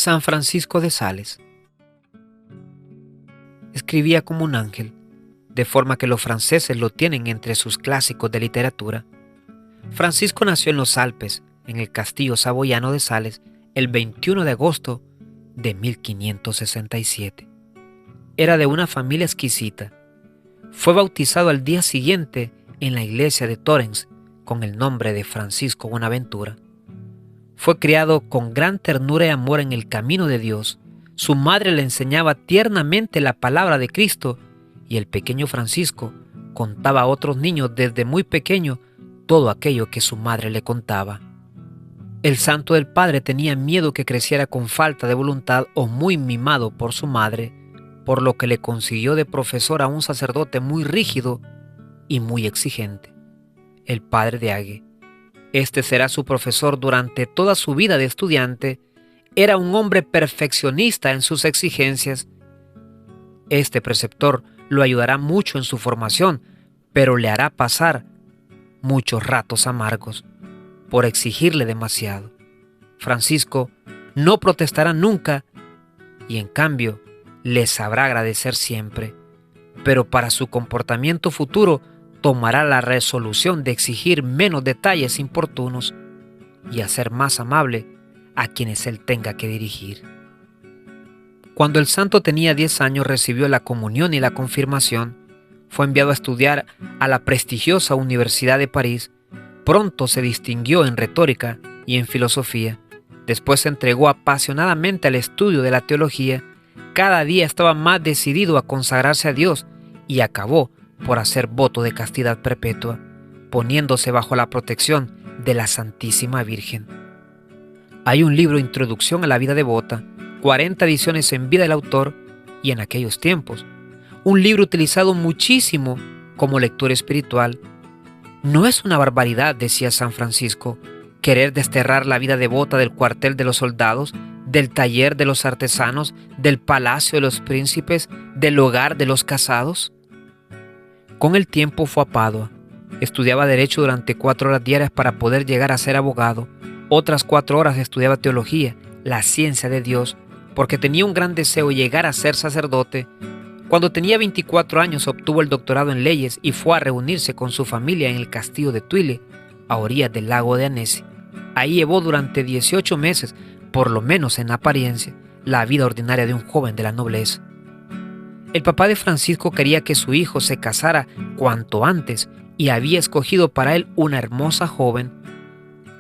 San Francisco de Sales. Escribía como un ángel, de forma que los franceses lo tienen entre sus clásicos de literatura. Francisco nació en los Alpes, en el castillo saboyano de Sales, el 21 de agosto de 1567. Era de una familia exquisita. Fue bautizado al día siguiente en la iglesia de Torrens con el nombre de Francisco Buenaventura. Fue criado con gran ternura y amor en el camino de Dios. Su madre le enseñaba tiernamente la palabra de Cristo y el pequeño Francisco contaba a otros niños desde muy pequeño todo aquello que su madre le contaba. El santo del padre tenía miedo que creciera con falta de voluntad o muy mimado por su madre, por lo que le consiguió de profesor a un sacerdote muy rígido y muy exigente, el padre de Ague. Este será su profesor durante toda su vida de estudiante. Era un hombre perfeccionista en sus exigencias. Este preceptor lo ayudará mucho en su formación, pero le hará pasar muchos ratos amargos por exigirle demasiado. Francisco no protestará nunca y en cambio le sabrá agradecer siempre, pero para su comportamiento futuro tomará la resolución de exigir menos detalles importunos y hacer más amable a quienes él tenga que dirigir. Cuando el santo tenía 10 años recibió la comunión y la confirmación. Fue enviado a estudiar a la prestigiosa Universidad de París. Pronto se distinguió en retórica y en filosofía. Después se entregó apasionadamente al estudio de la teología. Cada día estaba más decidido a consagrarse a Dios y acabó por hacer voto de castidad perpetua, poniéndose bajo la protección de la Santísima Virgen. Hay un libro Introducción a la vida devota, 40 ediciones en vida del autor y en aquellos tiempos. Un libro utilizado muchísimo como lectura espiritual. No es una barbaridad, decía San Francisco, querer desterrar la vida devota del cuartel de los soldados, del taller de los artesanos, del palacio de los príncipes, del hogar de los casados. Con el tiempo fue a Padua. Estudiaba Derecho durante 4 horas diarias para poder llegar a ser abogado. Otras 4 horas estudiaba teología, la ciencia de Dios, porque tenía un gran deseo de llegar a ser sacerdote. Cuando tenía 24 años obtuvo el doctorado en leyes y fue a reunirse con su familia en el castillo de Tuile, a orillas del lago de Annecy. Ahí llevó durante 18 meses, por lo menos en apariencia, la vida ordinaria de un joven de la nobleza. El papá de Francisco quería que su hijo se casara cuanto antes y había escogido para él una hermosa joven,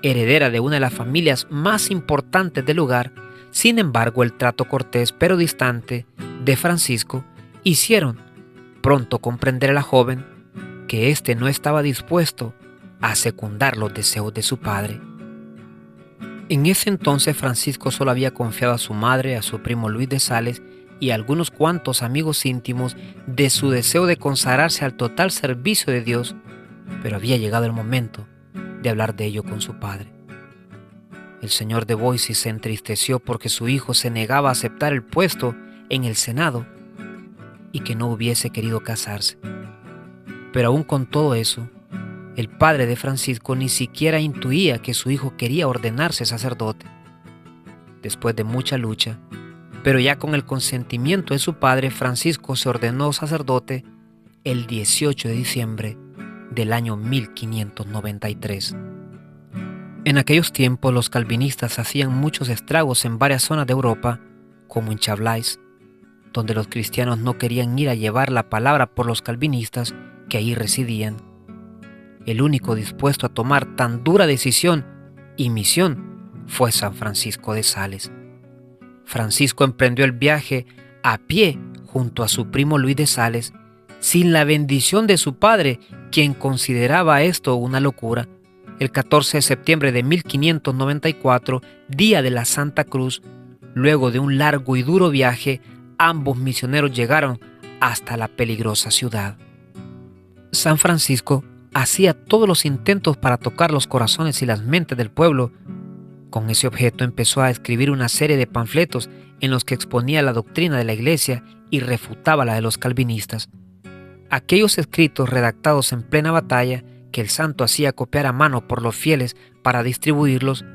heredera de una de las familias más importantes del lugar. Sin embargo, el trato cortés pero distante de Francisco hicieron pronto comprender a la joven que éste no estaba dispuesto a secundar los deseos de su padre. En ese entonces Francisco solo había confiado a su madre, a su primo Luis de Sales y a algunos cuantos amigos íntimos de su deseo de consagrarse al total servicio de Dios, pero había llegado el momento de hablar de ello con su padre. El señor de Boissy se entristeció porque su hijo se negaba a aceptar el puesto en el Senado y que no hubiese querido casarse. Pero aún con todo eso, el padre de Francisco ni siquiera intuía que su hijo quería ordenarse sacerdote. Después de mucha lucha, pero ya con el consentimiento de su padre, Francisco se ordenó sacerdote el 18 de diciembre del año 1593. En aquellos tiempos los calvinistas hacían muchos estragos en varias zonas de Europa, como en Chablais, donde los cristianos no querían ir a llevar la palabra por los calvinistas que ahí residían. El único dispuesto a tomar tan dura decisión y misión fue San Francisco de Sales. Francisco emprendió el viaje a pie junto a su primo Luis de Sales, sin la bendición de su padre, quien consideraba esto una locura. El 14 de septiembre de 1594, día de la Santa Cruz, luego de un largo y duro viaje, ambos misioneros llegaron hasta la peligrosa ciudad. San Francisco hacía todos los intentos para tocar los corazones y las mentes del pueblo. Con ese objeto empezó a escribir una serie de panfletos en los que exponía la doctrina de la Iglesia y refutaba la de los calvinistas. Aquellos escritos redactados en plena batalla, que el santo hacía copiar a mano por los fieles para distribuirlos,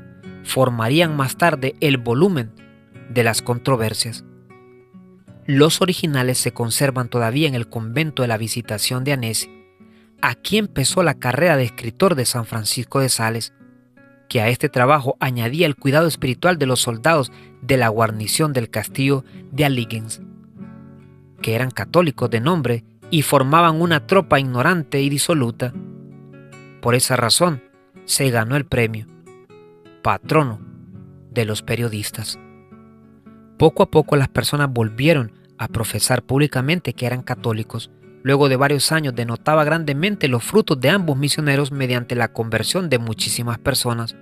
formarían más tarde el volumen de las controversias. Los originales se conservan todavía en el convento de la Visitación de Annecy. Aquí empezó la carrera de escritor de San Francisco de Sales, que a este trabajo añadía el cuidado espiritual de los soldados de la guarnición del castillo de Alligens, que eran católicos de nombre y formaban una tropa ignorante y disoluta. Por esa razón se ganó el premio patrono de los periodistas. Poco a poco las personas volvieron a profesar públicamente que eran católicos. Luego de varios años denotaba grandemente los frutos de ambos misioneros mediante la conversión de muchísimas personas.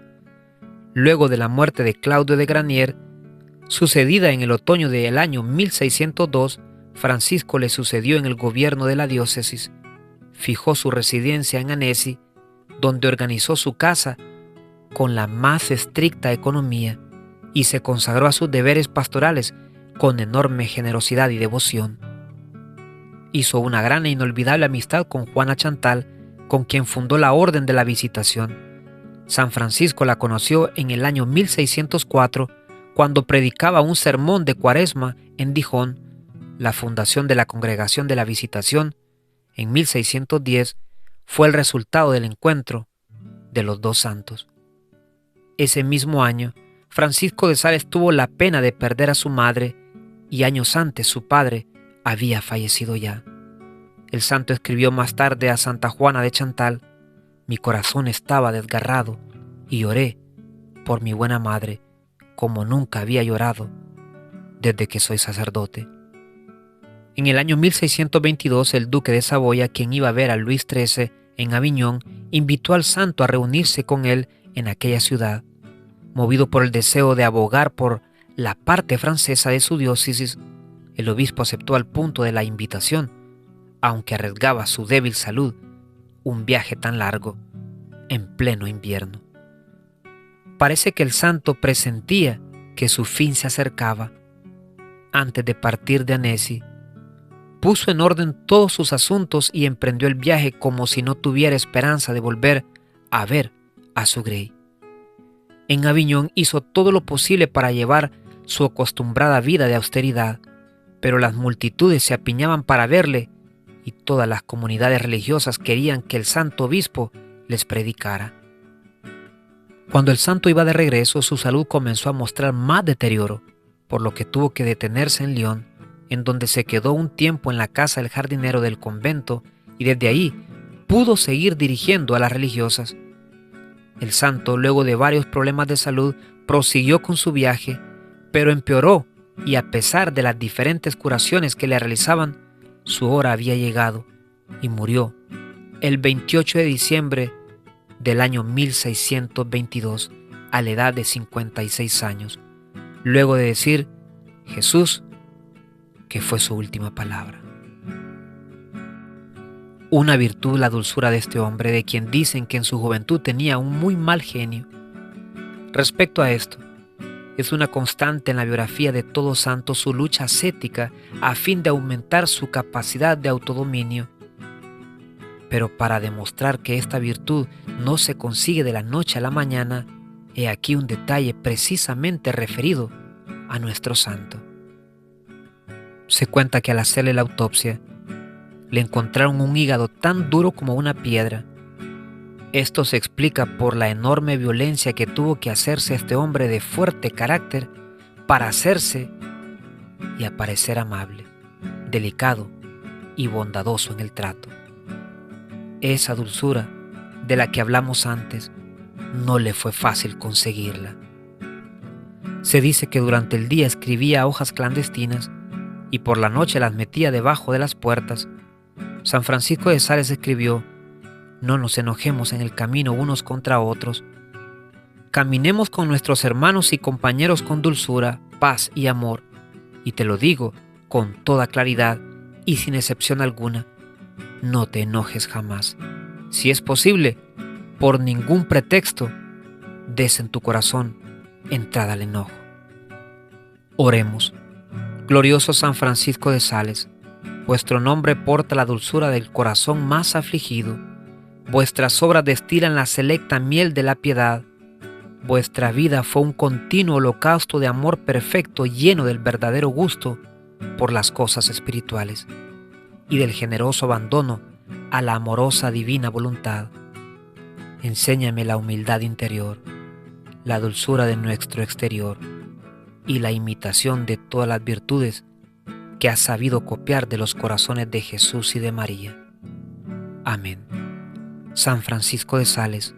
Luego de la muerte de Claudio de Granier, sucedida en el otoño del año 1602, Francisco le sucedió en el gobierno de la diócesis. Fijó su residencia en Annecy, donde organizó su casa con la más estricta economía y se consagró a sus deberes pastorales con enorme generosidad y devoción. Hizo una gran e inolvidable amistad con Juana Chantal, con quien fundó la Orden de la Visitación. San Francisco la conoció en el año 1604, cuando predicaba un sermón de Cuaresma en Dijon. La fundación de la Congregación de la Visitación, en 1610, fue el resultado del encuentro de los dos santos. Ese mismo año, Francisco de Sales tuvo la pena de perder a su madre, y años antes su padre había fallecido ya. El santo escribió más tarde a Santa Juana de Chantal: «Mi corazón estaba desgarrado y lloré por mi buena madre como nunca había llorado desde que soy sacerdote». En el año 1622, el duque de Saboya, quien iba a ver a Luis XIII en Aviñón, invitó al santo a reunirse con él en aquella ciudad. Movido por el deseo de abogar por la parte francesa de su diócesis, el obispo aceptó al punto de la invitación, aunque arriesgaba su débil salud un viaje tan largo en pleno invierno. Parece que el santo presentía que su fin se acercaba. Antes de partir de Annecy, puso en orden todos sus asuntos y emprendió el viaje como si no tuviera esperanza de volver a ver a su grey. En Aviñón hizo todo lo posible para llevar su acostumbrada vida de austeridad, pero las multitudes se apiñaban para verle y todas las comunidades religiosas querían que el santo obispo les predicara. Cuando el santo iba de regreso, su salud comenzó a mostrar más deterioro, por lo que tuvo que detenerse en Lyon, en donde se quedó un tiempo en la casa del jardinero del convento y desde ahí pudo seguir dirigiendo a las religiosas. El santo, luego de varios problemas de salud, prosiguió con su viaje, pero empeoró y a pesar de las diferentes curaciones que le realizaban, su hora había llegado y murió el 28 de diciembre del año 1622 a la edad de 56 años, luego de decir Jesús, que fue su última palabra. Una virtud la dulzura de este hombre, de quien dicen que en su juventud tenía un muy mal genio. Respecto a esto, es una constante en la biografía de todo santo su lucha ascética a fin de aumentar su capacidad de autodominio. Pero para demostrar que esta virtud no se consigue de la noche a la mañana, he aquí un detalle precisamente referido a nuestro santo. Se cuenta que al hacerle la autopsia, le encontraron un hígado tan duro como una piedra. Esto se explica por la enorme violencia que tuvo que hacerse este hombre de fuerte carácter para hacerse y aparecer amable, delicado y bondadoso en el trato. Esa dulzura de la que hablamos antes no le fue fácil conseguirla. Se dice que durante el día escribía hojas clandestinas y por la noche las metía debajo de las puertas. San Francisco de Sales escribió: «No nos enojemos en el camino unos contra otros. Caminemos con nuestros hermanos y compañeros con dulzura, paz y amor. Y te lo digo con toda claridad y sin excepción alguna, no te enojes jamás. Si es posible, por ningún pretexto, des en tu corazón entrada al enojo». Oremos. Glorioso San Francisco de Sales, vuestro nombre porta la dulzura del corazón más afligido. Vuestras obras destilan la selecta miel de la piedad. Vuestra vida fue un continuo holocausto de amor perfecto lleno del verdadero gusto por las cosas espirituales y del generoso abandono a la amorosa divina voluntad. Enséñame la humildad interior, la dulzura de nuestro exterior y la imitación de todas las virtudes que has sabido copiar de los corazones de Jesús y de María. Amén. San Francisco de Sales,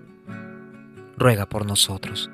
ruega por nosotros.